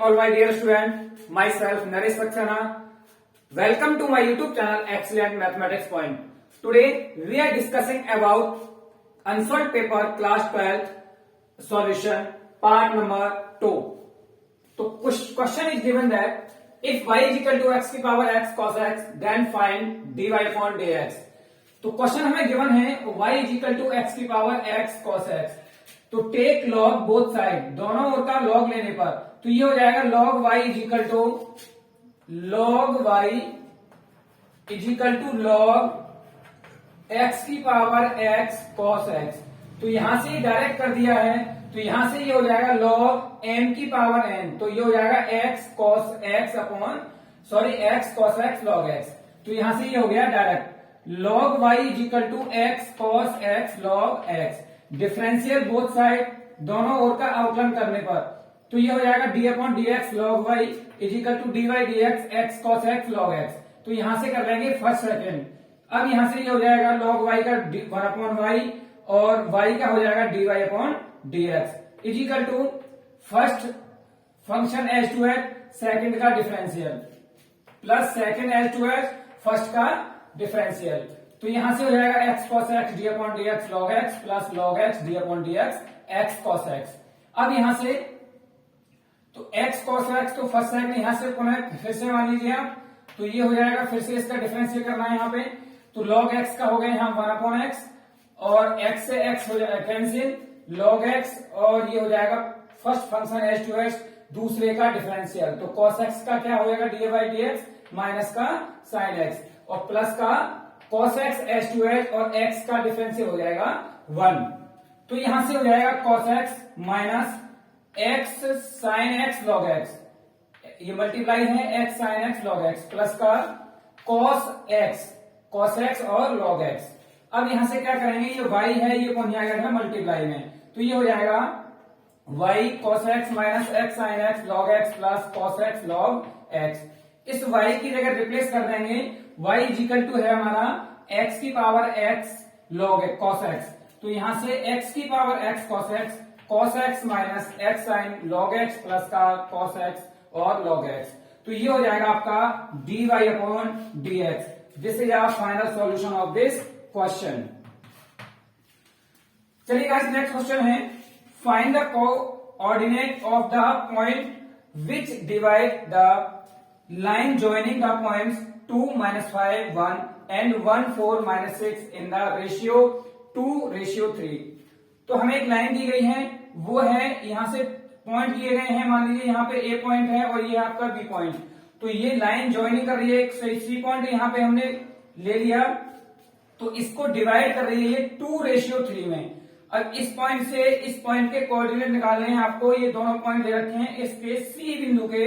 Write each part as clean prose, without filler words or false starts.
all my dear student, myself Naresh Saxena. Welcome to my YouTube channel Excellent Mathematics Point. Today we are discussing about unsolved paper class 12 solution part number 2. So question is given that if y is equal to x की power x cos x, then find dy upon dx. तो question हमें given है y is equal to x की power x cos x. तो take log both side, दोनों ओर का log लेने पर तो ये हो जाएगा log y is equal to log x की पावर x cos x. तो यहां से डायरेक्ट कर दिया है तो यहां से ये हो जाएगा log m की पावर n. तो ये हो जाएगा x cos x log x. तो यहां से ये हो गया direct log y is equal to x cos x log x. Differential both side, दोनों ओर का आउटलाइन करने पर तो ये हो जाएगा d upon d x log y is equal to d y d x x cos x log x. तो यहां से कर लेंगे फर्स्ट सेकेंड. अब यहां से ये हो जाएगा log वाई का 1 अपॉन वाई और वाई का हो जाएगा dy upon d x is equal to first function as to h second का differential plus second as to h first का डिफरेंशियल. तो यहां से हो जाएगा x cos x d upon d x log x plus log x d upon d x x cos x. अब यहां से तो x cos x तो फर्स्ट सेकंड यहां से पुनः फिर से मान लीजिए आप तो ये हो जाएगा फिर से इसका डिफरेंशियल करना है यहाँ पे. तो log x का हो गया यहाँ 1 अपॉन x और x से x हो जाएगा कैंसिल log x और ये हो जाएगा first function H two x दूसरे का डिफरेंशियल. तो cos x का क्या हो जाएगा D by D x minus का साइन x और प्लस का cos x H two H और x का डिफरेंशियल हो जाएगा 1. तो यहां से हो जाएगा cos x minus x sin x log x. ये मल्टीप्लाई है x sin x log x plus का cos x और log x. अब यहां से क्या करेंगे ये y है ये कौन जाएगा था मल्टीप्लाई में तो ये हो जाएगा y cos x minus x sin x log x plus cos x log x. इस y की जगह रिप्लेस कर देंगे y इज इक्वल टू है हमारा x की power x log cos x. तो यहां से x की power x cos x minus x sin log x plus का cos x और log x. तो ये हो जाएगा आपका dy upon dx. This is our final solution of this question. चलिए गाइस नेक्स्ट क्वेश्चन है find the coordinate of the point which divide the line joining the points 2, -5, 1 and 1, 4, -6 in the ratio 2:3. तो हमें एक line दी गई है वो है यहां से पॉइंट दिए गए हैं मान लीजिए यहाँ पे A पॉइंट है और ये आपका B पॉइंट. तो ये लाइन ज्वाइनिंग कर रही है C पॉइंट यहाँ पे हमने ले लिया तो इसको डिवाइड कर रही है ये 2:3 में. अब इस पॉइंट से इस पॉइंट के कोऑर्डिनेट निकालने हैं आपको. ये दोनों पॉइंट दे रखे हैं इसके C बिंदु के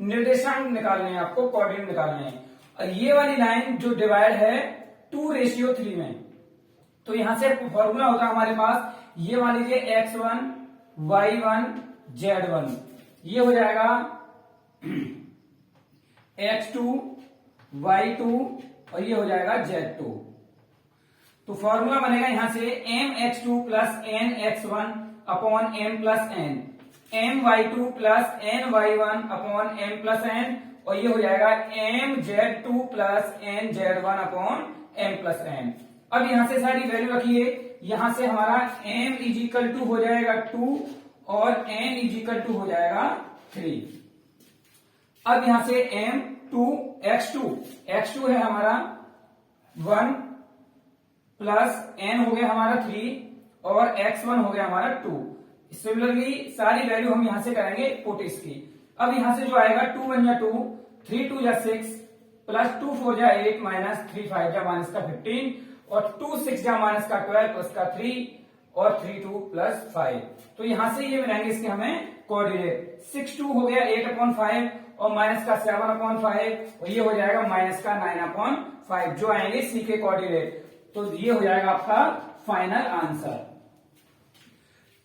निर्देशांक निकालने हैं आपको कोऑर्डिनेट निकालने हैं. और ये वाली लाइन जो डिवाइड है 2:3 में तो यहां से फॉर्मूला होगा हमारे पास ये मान लीजिए x1 y1 z1 ये हो जाएगा x2 y2 और ये हो जाएगा z2. तो फॉर्मूला बनेगा यहां से mx2 plus nx1 upon m plus n my2 plus ny1 upon m plus n और ये हो जाएगा mz2 plus nz1 upon m plus n. अब यहां से सारी वैल्यू रखिए. यहां से हमारा m इज इक्वल टू हो जाएगा 2 और n इज इक्वल टू हो जाएगा 3. अब यहां से m2 x2 है हमारा 1 प्लस n हो गया हमारा 3 और x1 हो गया हमारा 2. सिमिलरली सारी वैल्यू हम यहां से करेंगे पुट इसकी. अब यहां से जो आएगा 2 1 जा 2 3 2 जा 6 प्लस 2 4 जा 8 माइनस 3 5 जा माइनस का 15 और 2 6 जा माइनस का 12 प्लस का 3 और 3 2 प्लस 5. तो यहां से ये मिलेंगे इसके हमें कोऑर्डिनेट. 6 2 हो गया 8 अपॉन 5 और माइनस का 7 अपॉन 5 और ये हो जाएगा माइनस का 9 अपॉन 5 जो आएंगे सी के कोऑर्डिनेट. तो ये हो जाएगा आपका फाइनल आंसर.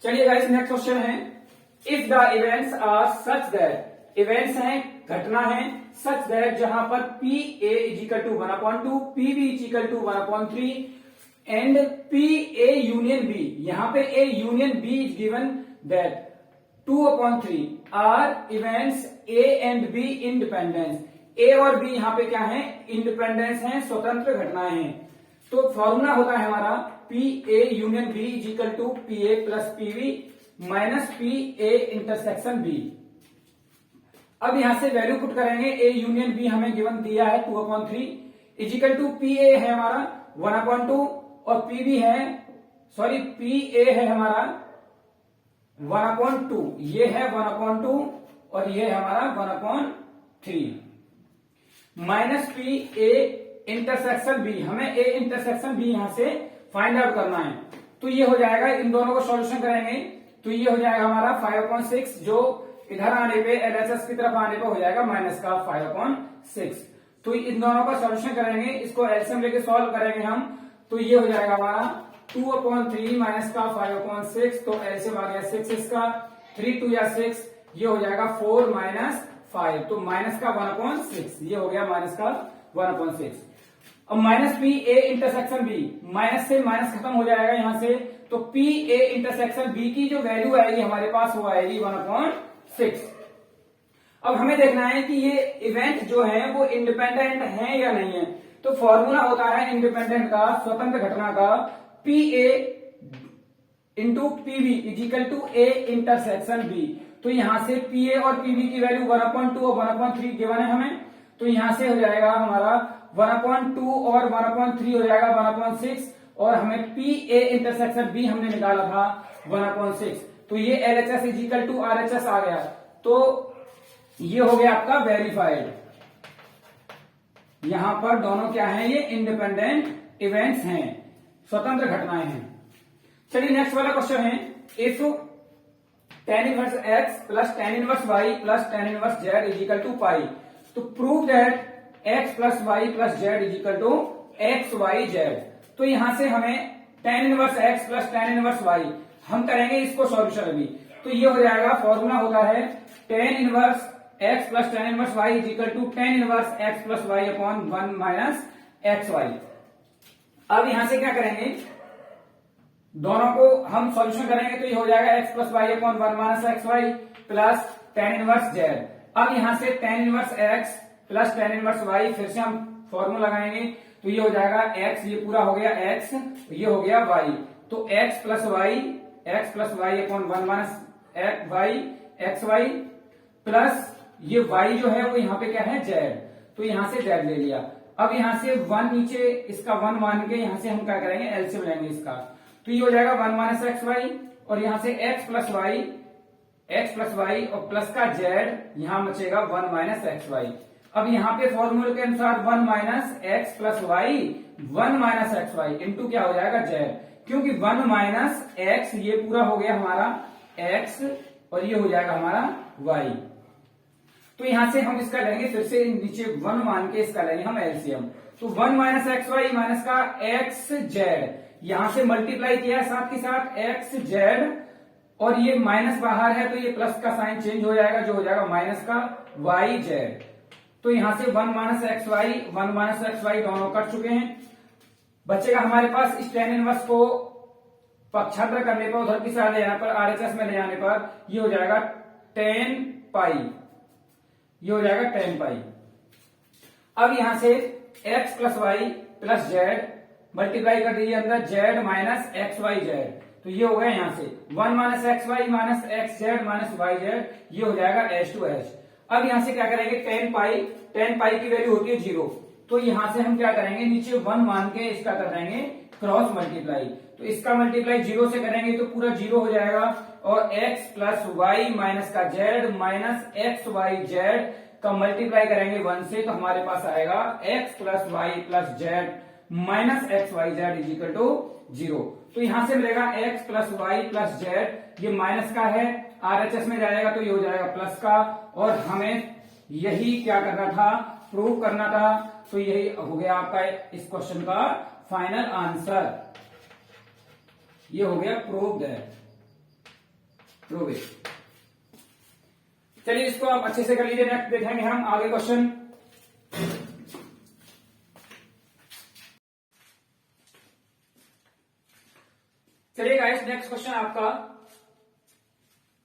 चलिए गाइस नेक्स्ट क्वेश्चन है if the events are such that events हैं घटना है सच दैट जहां पर P A is equal to 1/2 P B is equal to 1/3 and P A union B. यहां पे A union B is given that 2/3 are events A and B independence. A और बी यहाँ पे क्या है, इंडिपेंडेंस है, स्वतंत्र घटनाएं हैं। तो फॉर्मूला होता है हमारा P A union B is equal to P A plus PB minus P A intersection B. अब यहां से वैल्यू पुट करेंगे, ए यूनियन बी हमें गिवन दिया है 2/3 is equal to P A है हमारा 1/2 और पीवी है, सॉरी पी ए है हमारा 1/2, ये है 1/2 और ये है हमारा 1/3 minus P A intersection B. हमें ए इंटरसेक्शन बी यहां से फाइंड आउट करना है। तो ये हो जाएगा, इन दोनों को सॉल्यूशन करेंगे तो ये हो जाएगा हमारा 5/6, जो इधर आने पे एलएचएस की तरफ आने पे हो जाएगा माइनस का 5/6। तो इन दोनों का सॉल्यूशन करेंगे, इसको एलसीएम लेके सॉल्व करेंगे हम, तो ये हो जाएगा हमारा 2/3 माइनस का 5/6, तो एलसीएम आ गया 6 इसका, 3 2 या 6, ये हो जाएगा 4 माइनस 5, तो माइनस का 1/6, ये हो गया माइनस का 1/6। अब minus P A intersection B, minus से माइनस खत्म हो जाएगा यहां से, तो पी ए इंटरसेक्शन बी की जो वैल्यू आएगी हमारे पास वो आएगी 1/6। अब हमें देखना है कि ये इवेंट जो है वो इंडिपेंडेंट है या नहीं है। तो फॉर्मूला होता है इंडिपेंडेंट का, स्वतंत्र घटना का, P A into PB is equal to A intersection B. तो यहां से पी ए और पीवी की वैल्यू 1/2 और 1/3 गिवन है हमें, तो यहां से हो जाएगा हमारा 1/2 और 1/3 हो जाएगा 1/6 और हमें पी ए इंटरसेक्शन बी हमने निकाला था 1/6। तो ये LHS is equal to RHS आ गया, तो ये हो गया आपका वेरीफाइड। यहां पर दोनों क्या हैं, ये इंडिपेंडेंट इवेंट्स हैं, स्वतंत्र घटनाएं हैं। चलिए नेक्स्ट वाला क्वेश्चन है, if tan inverse x plus tan inverse y plus tan inverse z is equal to pi, तो prove that x plus y plus z is equal to x y z. तो यहां से हमें tan inverse x plus tan inverse y हम करेंगे इसको solution अभी। तो ये हो जाएगा, फॉर्मूला होता है tan inverse x plus tan inverse y is equal to tan inverse x plus y upon 1 minus x y. अब यहां से क्या करेंगे, दोनों को हम सॉल्यूशन करेंगे तो ये हो जाएगा x plus y upon 1 minus x y plus tan inverse z। अब यहां से tan inverse x plus tan inverse y फिर से हम फॉर्मूला लगाएंगे, तो ये हो जाएगा x, ये पूरा हो गया x, ये हो गया y, तो x plus y upon 1 minus y x y plus ये y जो है वो यहाँ पे क्या है z, तो यहां से z ले लिया। अब यहां से 1 नीचे, इसका 1 मान के यहां से हम क्या करेंगे, एलसीएम लेंगे इसका, तो ये हो जाएगा 1 माइनस एक्स वाई और यहां से x प्लस वाई और प्लस का z, यहां बचेगा 1 माइनस एक्स वाई। अब यहां पे फॉर्मूले के अनुसार 1 minus x plus y 1 minus x y into क्या हो जाएगा z, क्योंकि 1 माइनस एक्स ये पूरा हो गया हमारा x और ये हो जाएगा हमारा y। तो यहां से हम इसका लेंगे फिर से नीचे 1 मान के इसका लेंगे हम एलसीएम, तो 1 माइनस एक्स वाई माइनस का एक्स जेड, यहां से मल्टीप्लाई किया साथ के साथ एक्स जेड और ये माइनस बाहर है तो ये प्लस का साइन चेंज हो जाएगा, जो हो जाएगा माइनस का वाई जेड। तो यहां से 1 माइनस एक्स वाई दोनों कट चुके हैं, बचेगा हमारे पास इस tan इनवर्स को पक्षांतर करने पर उधर की साइड ले जाने पर आरएचएस में ले जाने पर ये हो जाएगा tan पाई, ये हो जाएगा tan पाई। अब यहां से x plus y plus z multiply कर दीजिए अंदर z minus x y z, तो ये हो गया यहां से 1 minus x y minus x z minus y z, ये हो जाएगा एच टू एच। अब यहां से क्या करेंगे, tan पाई की वैल्यू होती है 0, तो यहां से हम क्या करेंगे, नीचे 1 मान के इसका कर देंगे क्रॉस मल्टीप्लाई, तो इसका मल्टीप्लाई 0 से करेंगे तो पूरा 0 हो जाएगा और x प्लस वाई माइनस का z minus x y z का मल्टीप्लाई करेंगे 1 से, तो हमारे पास आएगा x plus y plus z minus x y z is equal to 0। तो यहां से मिलेगा x plus y plus z, ये माइनस का है, आरएचएस में जाएगा तो ये हो जाएगा प्लस का, और हमें यही क्या करना था, प्रूव करना था। तो यही हो गया आपका इस क्वेश्चन का फाइनल आंसर, ये हो गया प्रूव इट। चलिए इसको आप अच्छे से कर लीजिए, नेक्स्ट देखेंगे हम आगे क्वेश्चन। चलिए गाइस नेक्स्ट क्वेश्चन आपका,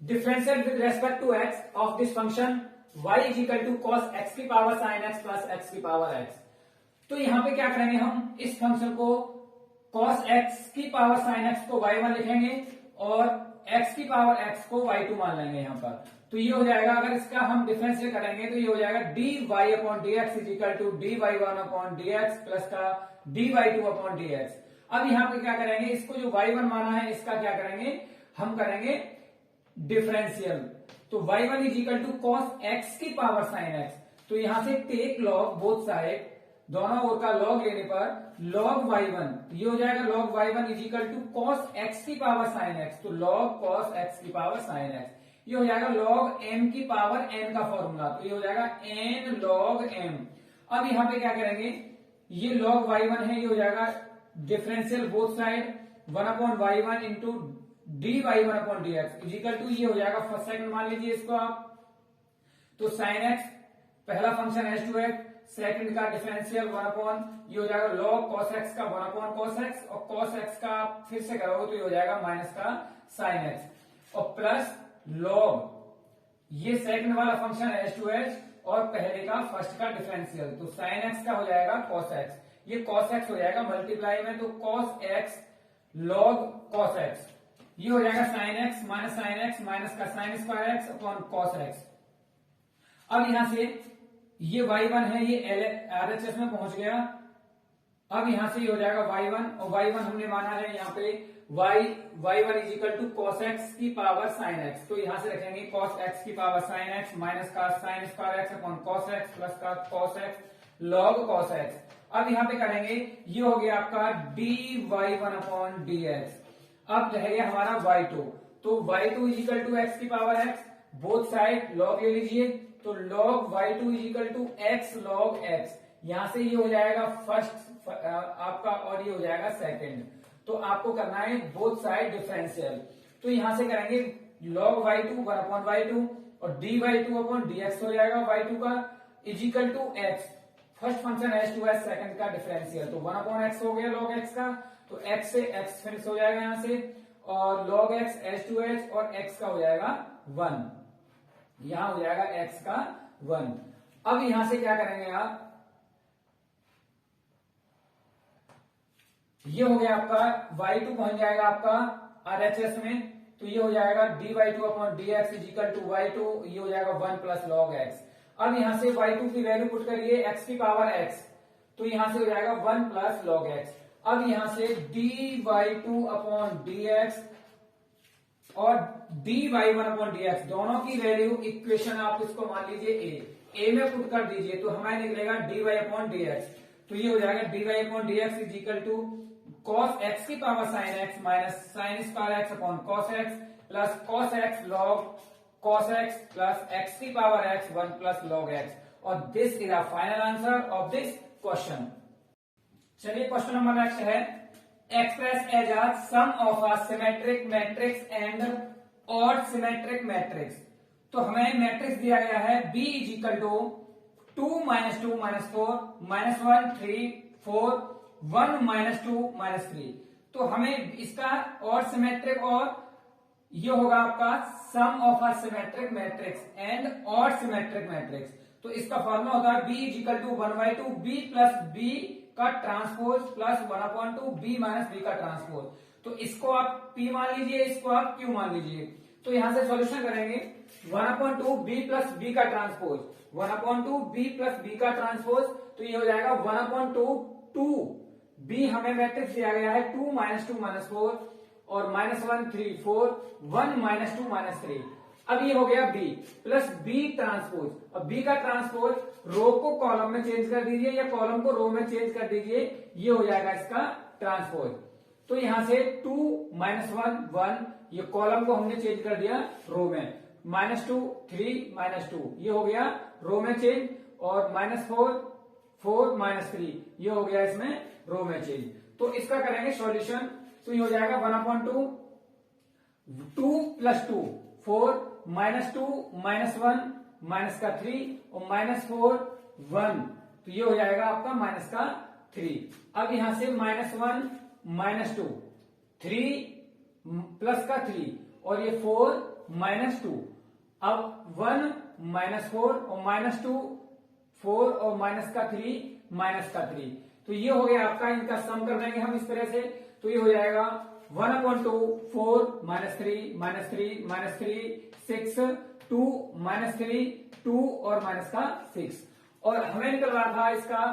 differential with respect to x of this function y is equal to cos x की power sine x plus x की पावर एक्स। तो यहां पे क्या करेंगे, हम इस फंक्शन को cos x की पावर sin x को y1 लिखेंगे और x की पावर x को y2 मान लेंगे यहां पर। तो ये हो जाएगा, अगर इसका हम डिफरेंशियल करेंगे तो ये हो जाएगा dy upon dx is equal to dy1 upon dx plus का dy2 अपॉन dx। अब यहां पे क्या करेंगे, इसको जो y1 माना है इसका क्या करेंगे, हम करेंगे डिफरेंशियल। तो y1 is equal to cos x की पावर sin x। तो यहां से टेक लॉग बोथ साइड, दोनों ओर का लॉग लेने पर log y1, ये हो जाएगा log y1 is equal to cos x की पावर sin x। तो log cos x की पावर sin x, ये हो जाएगा log m की पावर n का फॉर्मूला। तो ये हो जाएगा n log m। अब यहां पे क्या करेंगे, ये log y1 है, ये हो जाएगा differential both side 1 upon y1 into dy1 upon dx is equal to, ये हो जाएगा फर्स्ट सेकंड मान लीजिए इसको आप। तो sin x पहला फंक्शन h2x, सेकंड का डिफरेंशियल 1 अपॉन, ये हो जाएगा log cos x का 1 अपॉन cos x, और cos x का फिर से करोगे तो ये हो जाएगा माइनस का sin x, और प्लस log ये सेकंड वाला फंक्शन है h2h और पहले का फर्स्ट का डिफरेंशियल। तो sin x का हो जाएगा cos x, ये cos x हो जाएगा मल्टीप्लाई में, तो cos x log cos x, ये हो जाएगा sin x माइनस का sin square x upon cos x। अब यहां से ये y1 है, ये RHS में पहुंच गया। अब यहां से ये हो जाएगा y1, और y1 हमने माना है यहाँ पे y1 is equal to cos x की पावर sin x। तो यहां से रखेंगे cos x की पावर sin x माइनस का sin square x upon cos x plus का cos x log cos x। अब यहां पे करेंगे, ये हो गया आपका dy1 अपॉन dx। अब रह गया हमारा y2, तो y2 is equal to x की power x, both side log ले लीजिए। तो log y2 is equal to x log x, यहां से ये हो जाएगा फर्स्ट आपका और ये हो जाएगा सेकंड। तो आपको करना है बोथ साइड डिफरेंशियल। तो यहां से करेंगे log y2 1 अपॉन y2 और dy2 अपॉन dx हो जाएगा y2 का is equal to x, first function h2h second का डिफरेंशियल। तो 1 अपॉन x हो गया log x का, तो x से x फिनिश हो जाएगा यहां से, और log x h2h और x का हो जाएगा 1, यहां हो जाएगा x का 1। अब यहां से क्या करेंगे आप, ये हो गया आपका y2 पहुंच जाएगा आपका RHS में, तो ये हो जाएगा dy2 upon dx is equal to y2, ये हो जाएगा 1 प्लस log x। अब यहां से y2 की वैल्यू पुट करिए x की पावर x, तो यहां से हो जाएगा 1 प्लस log x। अब यहां से dy2 अपॉन dx और dy1 अपॉन dx दोनों की वैल्यू इक्वेशन आप इसको मान लीजिए a में पुट कर दीजिए, तो हमारे निकलेगा dy अपॉन dx। तो ये हो जाएगा dy upon dx is equal to cos x की power sin x minus sin square x upon cos x plus cos x log cos x plus x की power x 1 plus log x, और this is the final answer of this question. चलिए question number next है, express as a sum of a symmetric matrix and odd symmetric matrix। तो हमें matrix दिया गया है B is equal to 2 -2 -4 -1 3 4 1 -2 -3। तो हमें इसका ऑड सिमेट्रिक, और ये होगा आपका sum of a symmetric matrix and odd symmetric matrix. तो इसका फॉर्मूला होता है B is equal to 1/2 B plus B का transpose plus 1/2 B minus B का ट्रांसपोज। तो इसको आप P मान लीजिए, इसको आप Q मान लीजिए। तो यहां से सॉल्यूशन करेंगे 1/2 B प्लस B का ट्रांसपोज, 1/2 B प्लस B का ट्रांसपोज, तो ये हो जाएगा 1/2 2 B हमें मैट्रिक्स दिया गया है 2 -2 -4 और -1 3 4 1 -2 -3। अब ये हो गया B प्लस B ट्रांसपोज। अब B का ट्रांसपोज रो को कॉलम में चेंज कर दीजिए या कॉलम को रो में चेंज कर दीजिए, ये हो जाएगा इसका ट्रांसपोज। तो यहां से 2 -1 1, ये कॉलम को हमने चेंज कर दिया रो में, -2 3 -2 ये हो गया रो में चेंज, और -4 4 -3 ये हो गया इसमें रो में चेंज। तो इसका करेंगे सॉल्यूशन, तो ये हो जाएगा 1/2 2 प्लस 2 4 -2 -1 माइनस का 3 और -4 1, तो ये हो जाएगा आपका माइनस का 3। अब यहां से -1 -2 3 प्लस का 3 और ये 4 -2। अब 1 -4 और -2 4 और -3 तो ये हो गया आपका, इनका सम कर देंगे हम इस तरह से, तो ये हो जाएगा 1/2 4 -3 6 2 -3 2 और -6। और हमें निकल रहा था इसका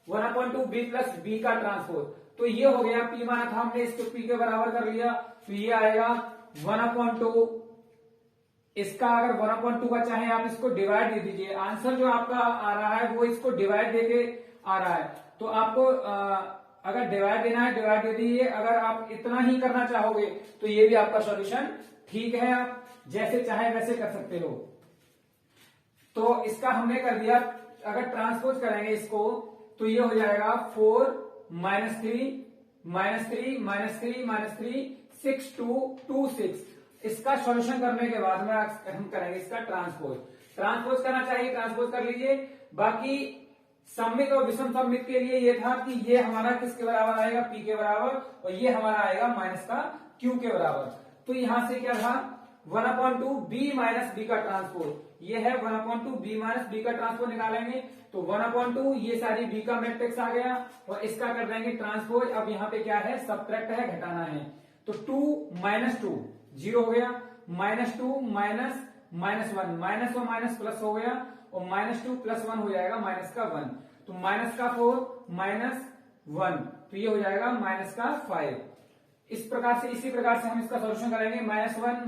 1/2 b प्लस b का ट्रांसपोज, तो ये हो गया p माना था हमने, इसको p के बराबर कर लिया, तो ये आएगा 1/2। इसका अगर 1/2 का चाहे आप इसको डिवाइड दे दीजिए, आंसर जो आपका आ रहा है वो इसको डिवाइड देके आ रहा है, तो आपको अगर डिवाइड देना है डिवाइड दे दीजिए, अगर आप इतना ही करना चाहोगे तो ये भी आपका सॉल्यूशन ठीक है, आप जैसे चाहे वैसे कर सकते हो। तो इसका हमने कर दिया, अगर ट्रांसपोज करेंगे इसको तो ये हो जाएगा 4 -3 6 2 6। इसका सॉल्यूशन करने के बाद में हम करेंगे इसका ट्रांसपोज करना चाहिए, ट्रांसपोज कर लीजिए। बाकी सममित और विषम सममित के लिए ये था कि ये हमारा किसके बराबर आएगा, p के बराबर, और ये हमारा आएगा -q के बराबर। तो यहां से क्या था 1/2 b माइनस बी का ट्रांसपोज, ये है 1/2 b माइनस बी का ट्रांसपोज निकालेंगे, तो 1/2 ये सारी b का मैट्रिक्स आ गया, और इसका कर देंगे ट्रांसपोज। अब यहाँ पे क्या है, सब्ट्रैक्ट है, घटाना है, तो 2 -2 0 हो गया, -2 माइनस -1 माइनस और माइनस प्लस हो गया, और -2 + 1 हो जाएगा -1, तो -4 -1, तो ये हो जाएगा -5। इस प्रकार से, इसी प्रकार से हम इसका सॉल्यूशन करेंगे, -1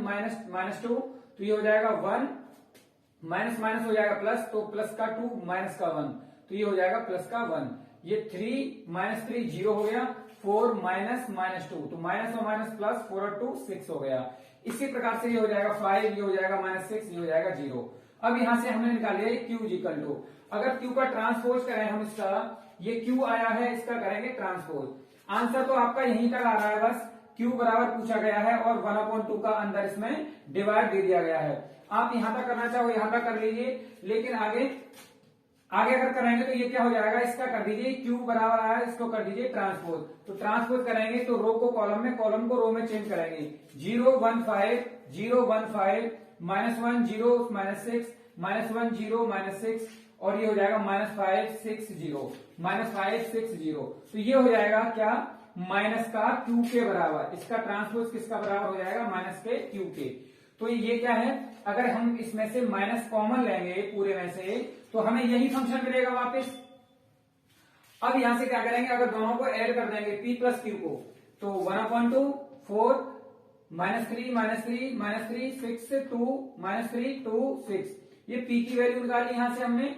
-2, तो ये हो जाएगा 1, माइनस माइनस हो जाएगा प्लस, तो +2 -1, तो ये हो जाएगा +1। ये 3 -3 0 हो गया, 4 -2, तो माइनस और माइनस प्लस, 4 और 2 6 हो गया। इसी प्रकार से ये हो जाएगा 5, ये हो जाएगा -6, ये हो जाएगा 0। अब यहां से हमने निकाल लिया q इक्वल टू, अगर q का ट्रांसपोज करें हम इसका, ये q आया है, इसका करेंगे ट्रांसपोज। आंसर तो आपका यहीं तक आ रहा है, बस q बराबर पूछा गया है और 1/2 का अंदर इसमें डिवाइड दे दिया गया है। आप यहां तक करना चाहो यहां तक कर लीजिए, लेकिन आगे अगर करेंगे तो ये क्या हो जाएगा, इसका कर दीजिए q बराबर आया, इसको कर दीजिए ट्रांसपोज। तो ट्रांसपोज करेंगे तो रो को कॉलम में, कॉलम को रो में चेंज करेंगे, 0 1 5 0 1 5 -1 0 -6 -1 0 -6, और ये हो जाएगा -5 6 0 -5 6 0। तो ये हो जाएगा क्या, माइनस का q के बराबर। इसका ट्रांसपोज किसका बराबर हो जाएगा, माइनस के q के। तो ये क्या है, अगर हम इसमें से माइनस कॉमन लेंगे पूरे में से, तो हमें यही फंक्शन मिलेगा वापस। अब यहां से क्या करेंगे, अगर दोनों को ऐड कर देंगे p + q को, तो 1/2 4 -3 6 2 -3 2 6, ये p की वैल्यू निकाली यहां से हमने,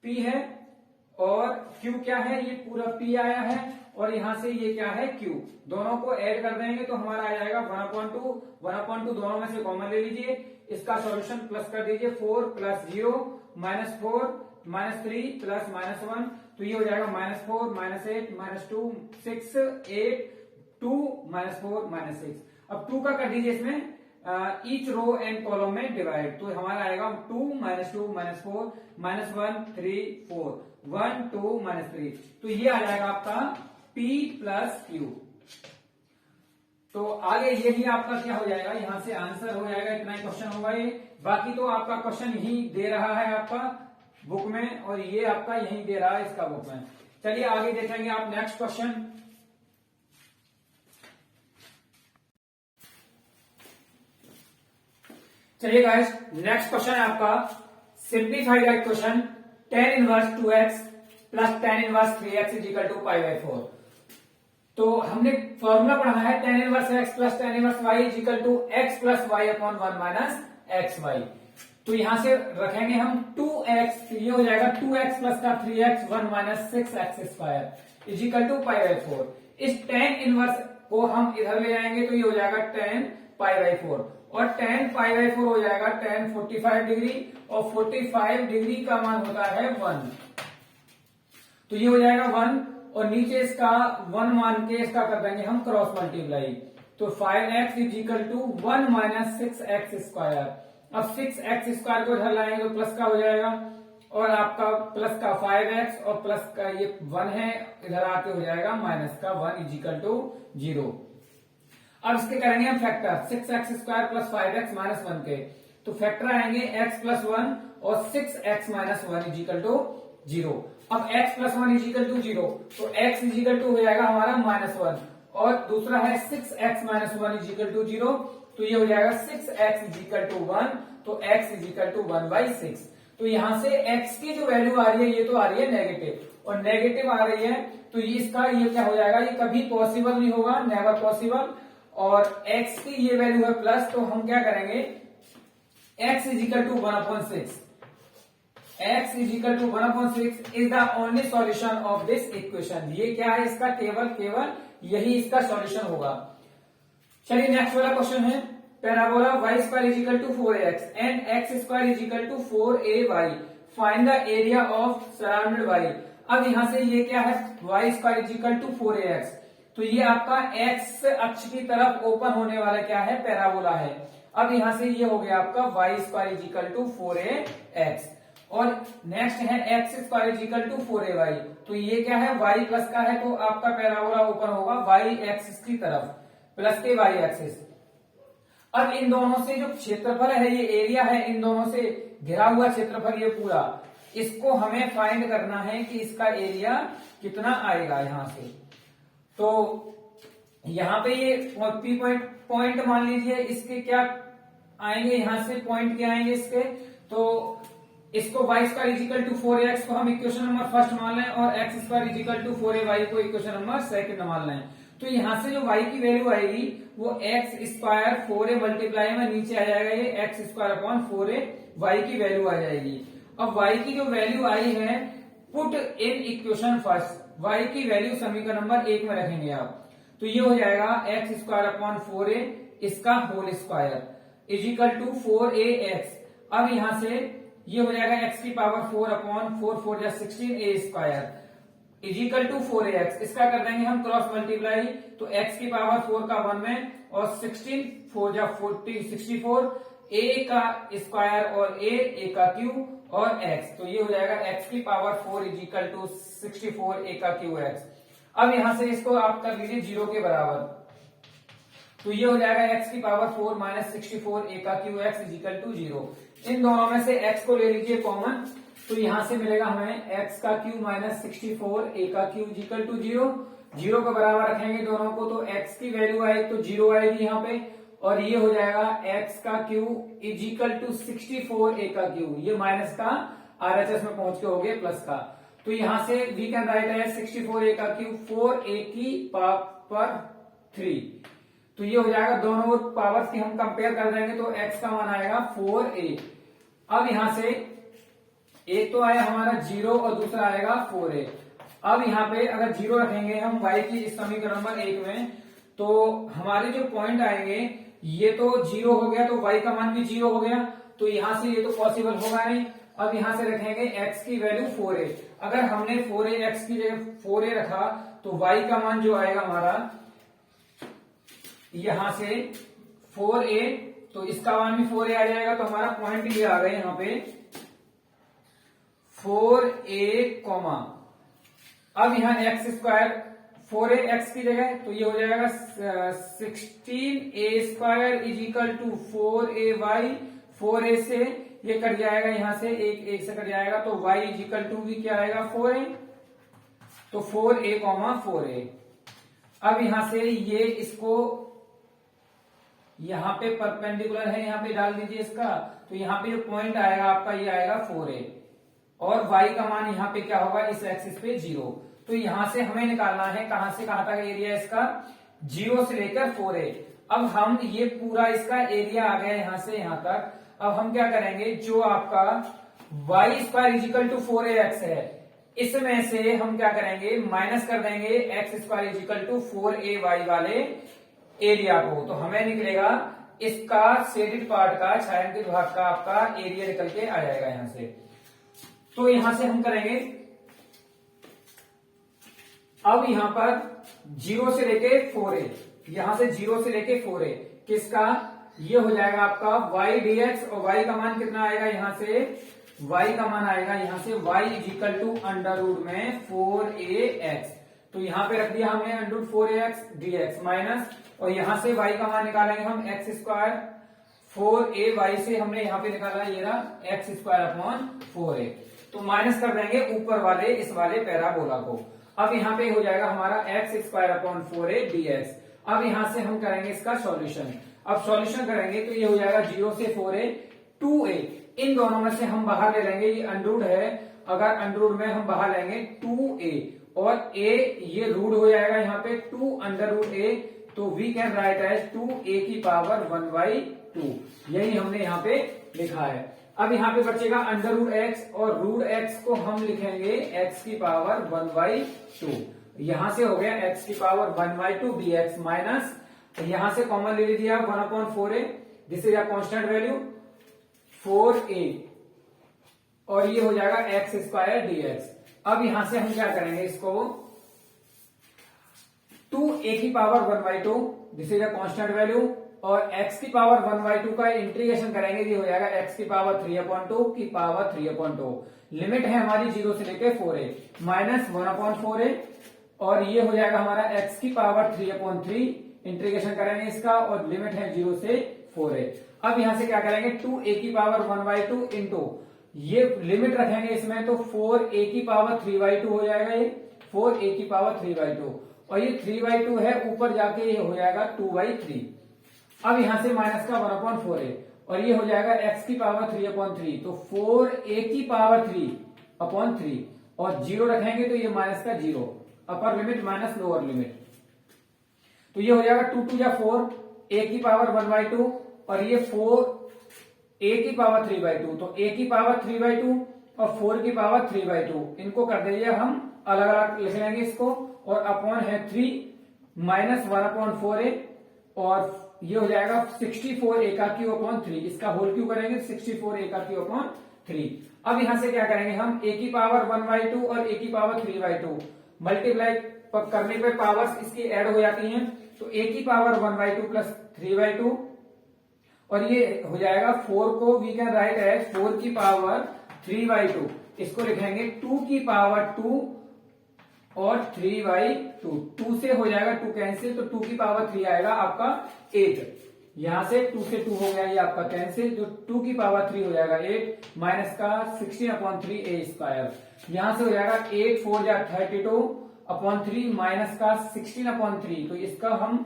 p है, और q क्या है, ये पूरा p आया है, और यहां से ये क्या है q, दोनों को ऐड कर देंगे तो हमारा आ जाएगा 1/2 दोनों में से कॉमन ले लीजिए, इसका सॉल्यूशन प्लस कर दीजिए, 4 + 0 -4 -3 + -1, तो ये हो जाएगा -4 -8 -2 6 8 2 -4 -6। अब 2 का कर दीजिए इसमें ईच रो एंड कॉलम में डिवाइड, तो हमारा आएगा 2 -2 -4 -1 3 4 1 2 -3, तो ये आ जाएगा आपका p + q। तो आगे यही आपका क्या हो जाएगा, यहां से आंसर हो जाएगा, इतना ही क्वेश्चन होगा ये। बाकी तो आपका क्वेश्चन यही दे रहा है आपका बुक में, और ये आपका यही दे रहा है इसका बुक में। चलिए आगे देखेंगे आप नेक्स्ट क्वेश्चन। चलिए गाइस, नेक्स्ट क्वेश्चन है आपका simplified equation tan inverse 2x + tan inverse 3x = π/4। तो हमने फॉर्मूला पढ़ा है tan inverse x + tan inverse y = x + y/1 - xy। तो यहां से रखेंगे हम 2x, ये हो जाएगा 2x + का 3x 1 - 6x² = π/4। इस tan इनवर्स को हम इधर ले जाएंगे तो ये हो जाएगा tan π/4, और tan π/4 हो जाएगा tan 45 डिग्री, और 45 डिग्री का मान होता है 1, तो ये हो जाएगा 1, और नीचे इसका 1 मान के इसका कर देंगे हम क्रॉस मल्टीप्लाई, तो 5x = 1 - 6x²। अब 6x² को इधर लाएंगे तो प्लस का हो जाएगा, और आपका प्लस का 5x और प्लस का ये 1 है, इधर आके हो जाएगा -1 = 0। अब इसके करेंगे हम factor 6x² plus 5x minus 1 के। तो फैक्टर आएंगे x प्लस 1 और 6x माइनस 1 इजिकल टू 0। अब x प्लस 1 इजिकल टू 0, तो x इजिकल टू हो जाएगा हमारा -1 और दूसरा है 6x माइनस 1 इजिकल टू 0, तो ये हो जाएगा 6x इजिकल टू 1, तो x इजिकल टू 1/6। तो यहां से x की जो वैल्यू आ रही है ये तो आ रही है नेगेटिव और नेगेटिव आ रही है, तो ये इसका ये क्या हो जाएगा, ये कभी पॉसिबल नहीं होगा, नेवर पॉसिबल। और x की ये वैल्यू है प्लस, तो हम क्या करेंगे x is equal to 1/6, x is equal to 1/6 is the only solution of this equation. ये क्या है इसका केवल यही इसका सॉल्यूशन होगा। चलिए नेक्स्ट वाला क्वेश्चन है, parabola y² is equal to 4x and x² is equal to 4ay, find the area of surrounded y। अब यहां से ये क्या है, y² इजिकल टू 4ax, तो ये आपका x अक्ष की तरफ ओपन होने वाला क्या है, पैराबोला है। अब यहां से ये हो गया आपका y² इजिकल टू 4ax और नेक्स्ट है x² इजिकल टू 4ay, तो ये क्या है y प्लस का है, तो आपका पैराबोला ओपन होगा y एक्सिस की तरफ, प्लस के y एक्सिस। अब इन दोनों से जो क्षेत्रफल है, ये एरिया है, इन दोनों से घिरा हुआ क्षेत्रफल ये पूरा, इसको हमें फाइंड करना है कि इसका एरिया कितना आएगा यहां से। तो यहां पे ये पॉइंट मान लीजिए, इसके क्या आएंगे, यहां से पॉइंट क्या आएंगे इसके, तो इसको y² इजिकल टू 4x को हम इक्वेशन नंबर फर्स्ट मान लें और x² इजिकल टू 4ay को इक्वेशन नंबर सेकंड मान लें। तो यहां से जो y की वैल्यू आएगी वो x² 4a मल्टीप्लाई में नीचे आ जाएगा, ये x² 4a y की वैल्यू आ जाएगी। अब y की जो वैल्यू आई है, put in equation first, y की वैल्यू समीकरण नंबर 1 में रखेंगे आप, तो ये हो जाएगा x² 4a इसका whole square is equal to 4ax। अब यहां से ये हो जाएगा x की power 4/4 16a² is equal to 4ax, इसका कर देंगे हम क्रॉस मल्टीप्लाई, तो x की पावर 4 का 1 में और 16 4 40 64, a का स्क्वायर और a का क्यूब और x, तो ये हो जाएगा x की पावर 4 इजिकल टू 64 a का क्यूब x। अब यहां से इसको आप कर लीजिए 0 के बराबर, तो ये हो जाएगा x की पावर 4 माइनस 64 a का क्यूब x इजिकल टू 0। इन दोनों में से x को ले लीजिए कॉमन, तो यहां से मिलेगा हमें x का क्यूब माइनस 64 a का क्यूब इजिकल टू 0। 0 के बराबर रखेंगे दोनों को, तो x की वैल्यू आएगी तो 0 आएगी यहाँ पे, और ये हो जाएगा x का क्यूब इजिकल टू 64 a का क्यूब, ये माइनस का RHS में पहुंच के हो गया प्लस का, तो यहां से वी कैन राइट है 64 a का क्यूब 4a की पावर 3, तो ये हो जाएगा, दोनों पावर्स की हम कंपेयर कर देंगे तो x का मान आएगा 4a। अब यहां से एक तो आया हमारा 0 और दूसरा आएगा 4a। अब यहाँ पे अगर 0 रखेंगे हम y की इस समीकरण नंबर 1 में, तो हमारे जो पॉइंट आएंगे ये तो 0 हो गया, तो y का मान भी 0 हो गया, तो यहां से ये तो पॉसिबल होगा नहीं। अब यहां से रखेंगे x की वैल्यू 4a, अगर हमने 4a x की जगह 4a रखा तो y का मान जो आएगा हमारा यहां से 4a, तो इसका मान भी 4a आ जाएगा, तो हमारा पॉइंट ये आ गए यहाँ पे 4a, अब यहाँ x² 4a x की जगह, तो ये हो जाएगा 16a² is equal to 4ay, 4a से ये कट जाएगा, यहां से एक से कट जाएगा, तो y इजिकल टू भी क्या आएगा 4a, तो 4a 4a। अब यहां से ये इसको यहां पे परपेंडिकुलर है, यहां पे डाल दीजिए इसका, तो यहां पे जो पॉइंट आएगा आपका ये आएगा 4a और y का मान यहाँ पे क्या होगा इस एक्सिस पे 0। तो यहां से हमें निकालना है कहां से कहां तक एरिया इसका, 0 से लेकर 4a। अब हम ये पूरा इसका एरिया आ गया यहां से यहां तक। अब हम क्या करेंगे, जो आपका y² इजिकल टू 4ax है, इसमें से हम क्या करेंगे माइनस कर देंगे x² इजिकल टू 4ay वाले एरिया को, तो हमें निकलेगा इसका शेडेड पार्ट का, छायांकित भाग का आपका एरिया निकल के आ जाएगा यहां से। तो यहां से हम करेंगे, अब यहां पर 0 से लेके 4a, यहां से 0 से लेके 4a किसका, ये हो जाएगा आपका y dx, और y का मान कितना आएगा यहां से, y का मान आएगा यहां से y is equal to under root में 4ax, तो यहाँ पे रख दिया हमने अंडर 4ax dx माइनस, और यहां से y का मान निकालेंगे हम एक्स स्क्वायर 4ay से हमने यहाँ पे निकाला ये रहा एक्स स्क्वायर अपॉन 4a। तो माइनस कर देंगे ऊपर वाले इस वाले पैराबोला को। अब यहाँ पे हो जाएगा हमारा x square upon 4a dx। अब यहां से हम करेंगे इसका सॉल्यूशन। अब सॉल्यूशन करेंगे तो ये हो जाएगा 0 से 4a 2a, इन दोनों में से हम बाहर ले लेंगे, ये अंडरूट है, अगर अंडरूट में हम बाहर लेंगे 2a और a ये रूट हो जाएगा यहाँ पे 2 अंडर रूट a, तो we can write as 2a की पावर 1/2, यही हमने यहाँ पे लिखा है। अब यहाँ पे बचेगा अंडर रूट एक्स, और रूट एक्स को हम लिखेंगे x की पावर 1/2। यहां से हो गया x की पावर 1/2 dx माइनस, यहां से कॉमन ले लीजिए आप 1/4a, this is a constant value 4a, और ये हो जाएगा एक्स स्क्वायर dx। अब यहां से हम क्या करेंगे, इसको 2a की power 1/2, this is a constant value, और x की पावर 1/2 का इंटीग्रेशन करेंगे, ये हो जाएगा x की पावर 3/2 की पावर 3/2। लिमिट है हमारी 0 से लेके 4a माइनस 1/4a, और ये हो जाएगा हमारा x की पावर 3/3, इंटीग्रेशन करेंगे इसका, और लिमिट है 0 से 4a। अब यहां से क्या करेंगे 2a की पावर 1/2 इंटू ये लिमिट रखेंगे इसमें, तो 4a की पावर 3/2 हो जाएगा, ये 4a की पावर 3/2, और ये 3/2 है, ऊपर जाके ये हो जाएगा 2/3। अब यहां से माइनस का 1/4a, और ये हो जाएगा x की पावर 3/3, तो 4a की पावर 3/3, और 0 रखेंगे तो ये माइनस का 0, upper limit minus lower limit, तो ये हो जाएगा 2 2 या 4, a की पावर 1/2, और ये 4a की पावर 3/2, तो a की पावर 3/2 और 4 की पावर 3/2, इनको कर दीजिए हम अलग अलग लिख लेंगे इसको, और अपॉन है 3 माइनस 1/4a, और ये हो जाएगा 64a का क्यू अपॉन 3, इसका होल क्यू करेंगे 64a का क्यू अपॉन 3। अब यहां से क्या करेंगे हम a की पावर 1/2 और a की पावर 3/2 मल्टीप्लाई करने पे पावर्स इसकी ऐड हो जाती हैं, तो a की पावर 1/2 प्लस 3/2, और ये हो जाएगा 4 को वी कैन राइट एज 4 की पावर 3/2, इसको लिखेंगे 2 की पावर 2 और 3/2, 2 से हो जाएगा 2 कैंसिल, तो 2 की पावर 3 आएगा आपका 8, यहां से 2 से 2 हो गया ये आपका कैंसिल, तो 2 की पावर 3 हो जाएगा 8 माइनस का 16/3a स्क्वायर, यहां से हो जाएगा 8 4 या 32/3 माइनस का 16/3, तो इसका हम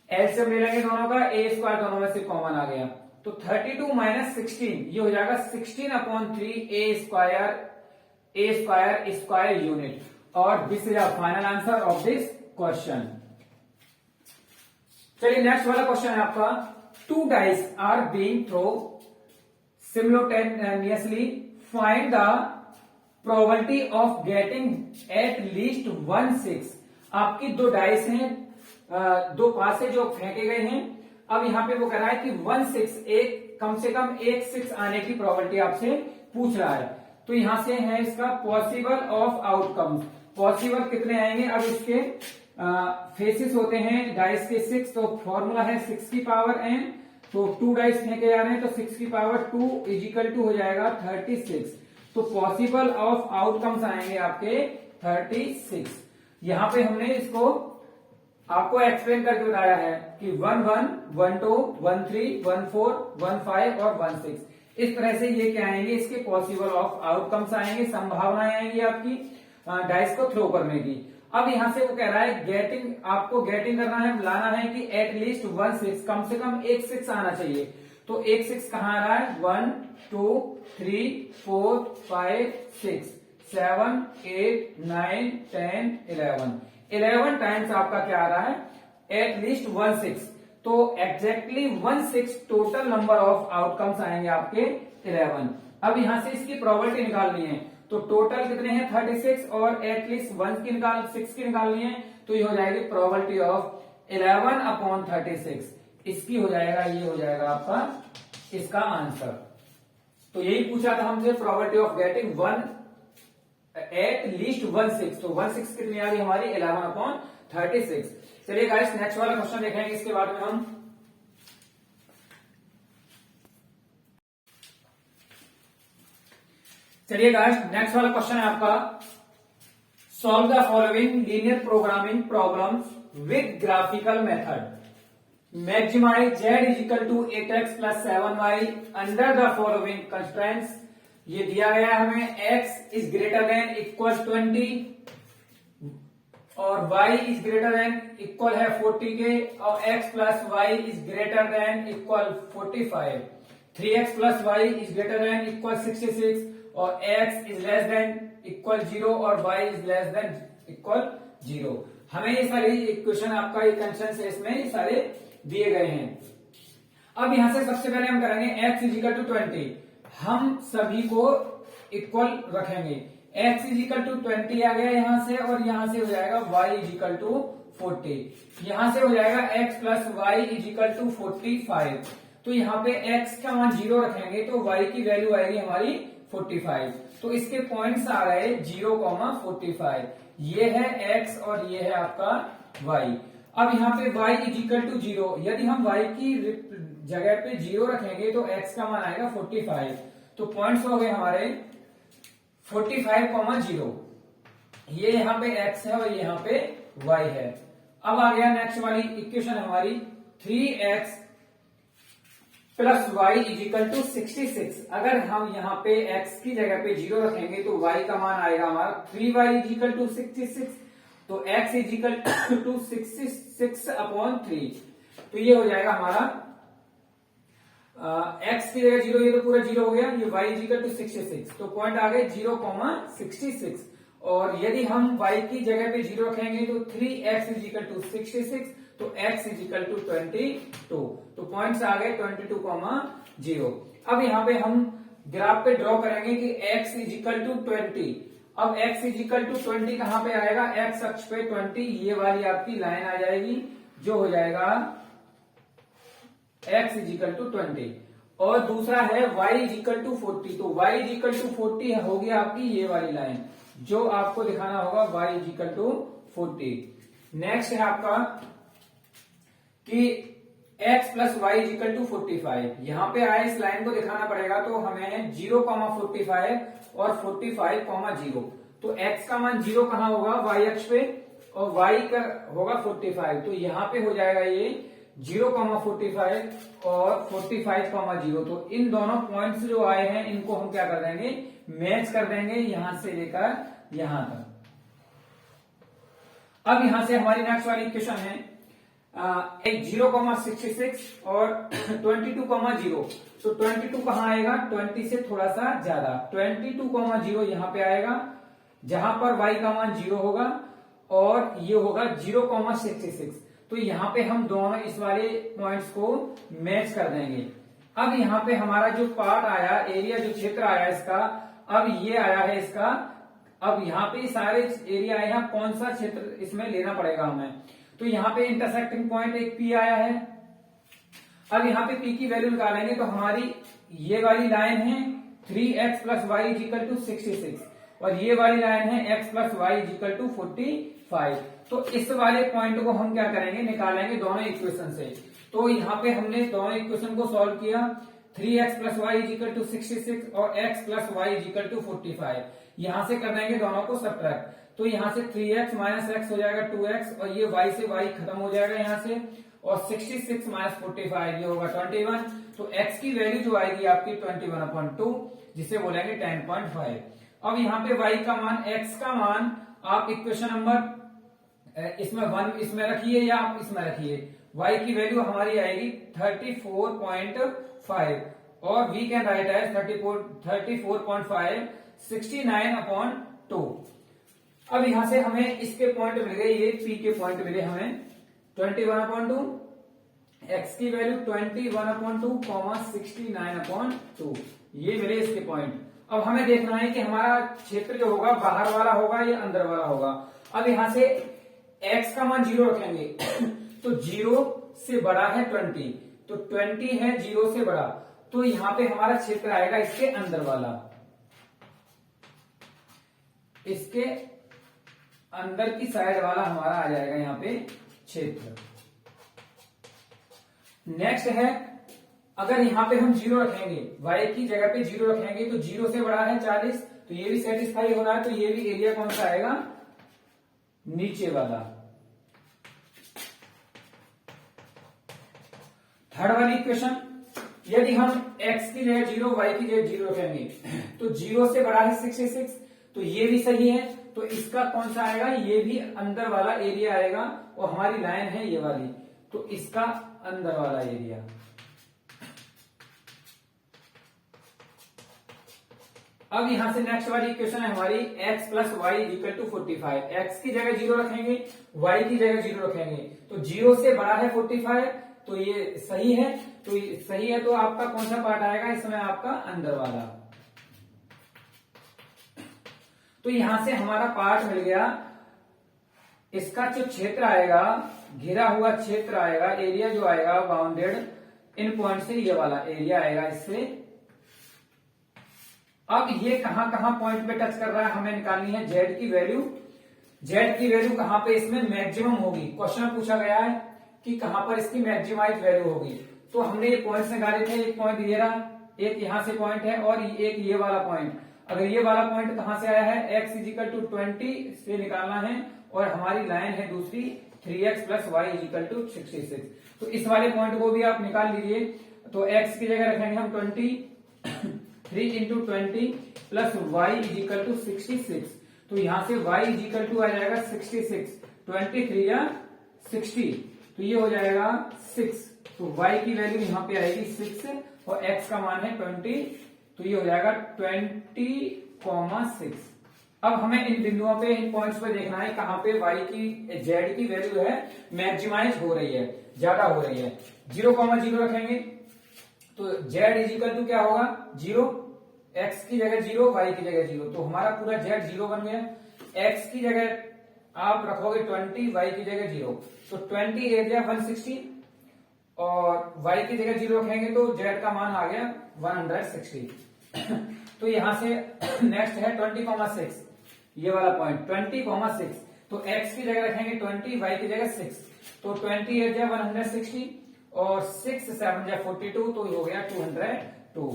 एलसीएम ले लेंगे दोनों का, a स्क्वायर दोनों में से कॉमन आ गया, तो 32 माइनस 16 ये हो जाएगा 16/3a स्क्वायर यूनिट, और this is a final answer of this question. चलिए नेक्स्ट वाला क्वेश्चन है आपका, 2 dice are being throw simultaneously, find the probability of getting at least 1/6। आपकी 2 डाइस हैं, 2 पास से जो फेंके गए हैं, अब यहां पे वो कह रहा है कि 1/6 एक कम से कम 1 6 आने की प्रोबेबिलिटी आपसे पूछ रहा है, तो यहां से है इसका पॉसिबल ऑफ आउटकम्स, पॉसिबल कितने आएंगे, अब इसके फेसेस होते हैं डाइस के 6, तो फॉर्मूला है 6 की पावर n, तो 2 डाइस फेंके जा रहे हैं, तो 6 की पावर 2 इजिकल टू हो जाएगा 36, तो पॉसिबल ऑफ आउटकम्स आएंगे आपके 36। यहां पे हमने इसको आपको एक्सप्लेन करके बताया है कि 1 1 1 2 1 3 1 4 1 5 और 1 6, इस तरह से ये क्या आएंगे, इसके पॉसिबल ऑफ आउटकम्स आएंगे, संभावनाएं आएंगी आपकी डाइस को थ्रो करने की। अब यहां से वो कह रहा है गेटिंग, आपको गेटिंग करना है, लाना है कि एटलीस्ट 1/6, कम से कम 1 6 आना चाहिए, तो 1 6 कहां आ रहा है, 1 2 3 4 5 6 7 8 9 10 11 टाइम्स आपका क्या आ रहा है, एटलीस्ट 1/6, तो exactly 1/6 total number of outcomes आएंगे आपके 11। अब यहां से इसकी प्रोबेबिलिटी निकालनी है, तो टोटल कितने हैं 36, और एटलीस्ट 6 की निकालनी है, तो ये हो जाएगी प्रोबेबिलिटी ऑफ 11/36, इसकी हो जाएगा, ये हो जाएगा आपका इसका आंसर। तो यही पूछा था हमसे, probability of getting 1 eight least 1/6, तो 1/6 कितनी आ रही हमारी 11/36। चलिए गाइस नेक्स्ट वाला क्वेश्चन देखेंगे इसके बाद में हम। चलिए गाइस नेक्स्ट वाला क्वेश्चन है आपका, solve the following linear programming problems with graphical method. Maximise z is equal to 8x plus 7y under the following constraints. ये दिया गया है हमें x is greater than equal 20 और y is greater than equal है 40 के, और x plus y is greater than equal 45। 3x plus y is greater than equal 66 और x is less than equal 0 और y is less than equal 0। हमें ये सारी equation आपका ये कंसेंस है, इसमें ये सारे दिए गए हैं। अब यहां से सबसे पहले हम करेंगे x इज इक्वल टू 20, हम सभी को इक्वल रखेंगे। x इज इक्वल टू 20 आ गया यहां से, और यहां से हो जाएगा y इज इक्वल टू 40। यहां से हो जाएगा x plus y is equal to 45। तो यहाँ पे x का मान 0 रखेंगे तो y की वैल्यू आएगी हमारी 45। तो इसके पॉइंट्स आ गए 0,45। ये है x और ये है आपका y। अब यहाँ पे y इज इक्वल टू 0, यदि हम y की जगह पे 0 रखेंगे तो x का मान आएगा 45। तो पॉइंट्स हो गए हमारे 45,0। ये यहाँ पे x है और यहाँ पे y है। अब आ गया नेक्स्ट वाली इक्वेशन हमारी 3x plus y is equal to 66। अगर हम यहाँ पे x की जगह पे 0 रखेंगे तो y का मान आएगा हमारा 3y इज इक्वल टू 66। तो x इज इक्वल टू 66/3। तो ये हो जाएगा हमारा x की जगह 0, ये तो पूरा 0 हो गया, ये y इज इक्वल टू 66। तो पॉइंट आ गए 0,66। और यदि हम y की जगह पे 0 रखेंगे तो 3x इज इक्वल टू 66, तो x इज इक्वल टू 22। तो पॉइंट्स आ गए 22,0। अब यहाँ पे हम ग्राफ पे ड्रॉ करेंगे कि x इज इक्वल टू 20। अब x इज इक्वल टू 20 कहां पे आएगा? x अक्ष पे 20, ये वाली आपकी लाइन आ जाएगी जो हो जाएगा x इज इक्वल टू 20। और दूसरा है y इज इक्वल टू 40। तो y इज इक्वल टू 40 हो गया आपकी ये वाली लाइन, जो आपको दिखाना होगा y is equal to 40। Next है आपका कि x plus y is equal to 45। यहां पे आए इस लाइन को दिखाना पड़ेगा, तो हमें 0,45 और 45,0। तो x का मान 0 कहां होगा? y अक्ष पे, और y का होगा 45। तो यहां पे हो जाएगा ये 0,45 और 45,0। तो इन दोनों पॉइंट्स जो आए हैं इनको हम क्या कर देंगे? मैच कर देंगे यहां से लेकर यहां तक। अब यहां से हमारी नेक्स्ट वाली इक्वेशन है 0,66 और 22,0। तो 22 कहां आएगा? 20 से थोड़ा सा ज्यादा, 22,0 यहां पे आएगा, जहां पर y का मान 0 होगा और ये होगा 0,66। तो यहां पे हम दोनों इस वाले पॉइंट्स को मैच कर देंगे। अब यहां पे हमारा जो पार्ट आया, एरिया जो क्षेत्र आया इसका, अब ये आया है इसका। अब यहाँ पे सारे एरिया आए हैं, कौन सा क्षेत्र इसमें लेना पड़ेगा हमें? तो यहाँ पे इंटरसेक्टिंग पॉइंट एक P आया है। अब यहाँ पे P की वैल्यू निकालेंगे तो हमारी ये वाली लाइन है 3x plus y is equal to 66 और ये वाली लाइन है x plus y is equal to 45। तो इस वाले पॉइंट को हम क्या करेंगे? निकालेंगे दोनों इक्वेशन से। तो यहाँ पे हमने दोनों इक्वेशन को सॉल्व किया, 3x plus y is equal to 66 और x plus y is equal to 45। यहां से कर देंगे दोनों को सब्ट्रैक्ट, तो यहां से 3x माइनस x हो जाएगा 2x, और ये y से y खत्म हो जाएगा यहां से, और 66 माइनस 45 ये होगा 21। तो x की वैल्यू जो आएगी आपकी 21/2, जिसे बोलेंगे 10.5। अब यहाँ पे y का मान, x का मान आप इक्वेशन नंबर इसमें 1 इसमें रखिए या आप इसमें रखिए। y की वैल्यू हमारी आएगी 34.5 और वी कैन राइट एज 34.5 69/2। अब यहां से हमें इसके पॉइंट मिल गए, ये P के पॉइंट मिले हमें 21/2, x की वैल्यू 21/2, 69/2, ये मिले इसके पॉइंट। अब हमें देखना है कि हमारा क्षेत्र जो होगा बाहर वाला होगा या अंदर वाला होगा। अब यहां से x का मान 0 रखेंगे तो 0 से बड़ा है 20, तो 20 है 0 से बड़ा, तो यहां पे हमारा क्षेत्र आएगा इसके अंदर वाला, इसके अंदर की साइड वाला हमारा आ जाएगा यहाँ पे क्षेत्र। नेक्स्ट है, अगर यहाँ पे हम 0 रखेंगे, y की जगह पे 0 रखेंगे तो 0 से बड़ा है 40, तो ये भी सेटिस्फाई हो रहा है, तो ये भी एरिया कौन सा आएगा? नीचे वाला। थर्ड वाली इक्वेशन, यदि हम x की जगह 0 y की जगह 0 रखेंगे तो 0 से बड़ा है 66, तो ये भी सही है। तो इसका कौन सा आएगा, ये भी अंदर वाला एरिया आएगा, और हमारी लाइन है ये वाली, तो इसका अंदर वाला एरिया। अब यहां से नेक्स्ट वाली इक्वेशन है हमारी x plus y equal to 45। x की जगह 0 रखेंगे, y की जगह 0 रखेंगे, तो 0 से बड़ा है 45, तो ये सही है। तो ये सही है, तो आपका कौन सा पार्ट आएगा इसमें, आपका अंदर वाला। तो यहां से हमारा पार्ट मिल गया। इसका जो क्षेत्र आएगा, घिरा हुआ क्षेत्र आएगा, एरिया जो आएगा बाउंडेड इन पॉइंट से, ये वाला एरिया आएगा इससे। अब ये कहां कहां पॉइंट पे टच कर रहा है, हमें निकालनी है जेड की वैल्यू। जेड की वैल्यू कहां पे इसमें मैक्सिमम होगी, क्वेश्चन पूछा गया है कि कहां पर इसकी मैक्सिमाइज वैल्यू होगी। तो हमने ये पॉइंट्स निकाले थे, एक पॉइंट ये रहा, एक यहां से पॉइंट है, और एक ये वाला पॉइंट। अगर ये वाला पॉइंट कहां से आया है, x इजिकल टू 20 से निकालना है, और हमारी लाइन है दूसरी 3x plus y is equal to 66। तो इस वाले पॉइंट को भी आप निकाल लीजिए। तो x की जगह रखेंगे हम 20, 3 into 20 plus y is equal to 66। तो यहां से y इजिकल टू आ जाएगा 66, 23 या 60, तो ये हो जाएगा 6। तो y की वैल्यू यहां पे आएगी 6, और x का मान है 20, तो ये हो जाएगा 20,6। अब हमें इन बिंदुओं पे, इन पॉइंट्स पे देखना है कहां पे y की, z की वैल्यू है मैक्सिमाइज हो रही है, ज्यादा हो रही है। 0,0 रखेंगे, तो z इजिकल टू क्या होगा 0, x की जगह 0, y की जगह 0, तो हमारा पूरा z 0 बन गया। x की जगह आप रखोगे 20, y की जगह 0, तो 20 एरिया 160, और y की जगह 0 रखेंगे तो z का मान आ गया 160। तो यहां से नेक्स्ट है 20,6, ये वाला पॉइंट 20,6, तो x की जगह रखेंगे 20, y की जगह 6, तो 20 एरिया 160, और 6 7 या 42, तो ये हो गया 202।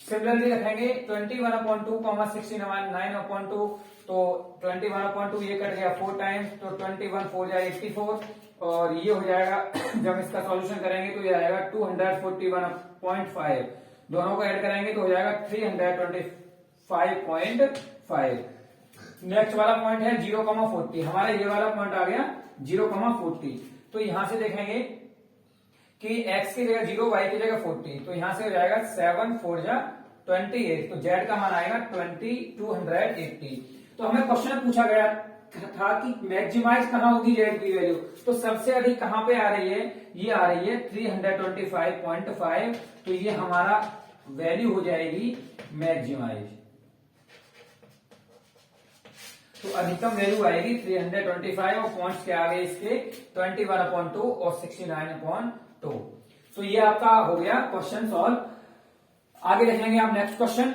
सिमिलरली रखेंगे 21/2, 69/2, तो 21/2 ये कट गया 4 टाइम्स, तो 21 4 या 84, और ये हो जाएगा जब इसका सॉल्यूशन करेंगे तो ये आएगा 241.5, दोनों को ऐड करेंगे तो हो जाएगा 325.5। नेक्स्ट वाला पॉइंट है 0,40, हमारा ये वाला पॉइंट आ गया 0,40। तो यहां से देखेंगे कि x की जगह 0, y की जगह 40, तो यहां से हो जाएगा 7 4 जा 28, तो z का मान आएगा 280। तो हमें क्वेश्चन पूछा गया था कि मैक्सिमाइज कहां होगी z की वैल्यू, तो सबसे अधिक कहां पे आ रही है, ये आ रही है 325.5, तो ये हमारा वैल्यू हो जाएगी मैक्सिमाइज। तो अधिकतम वैल्यू आएगी 325, और पॉइंट्स क्या आ गए इसके 21/2 और 69/2। तो ये आपका हो गया क्वेश्चन सॉल्व। आगे देखेंगे आप नेक्स्ट क्वेश्चन।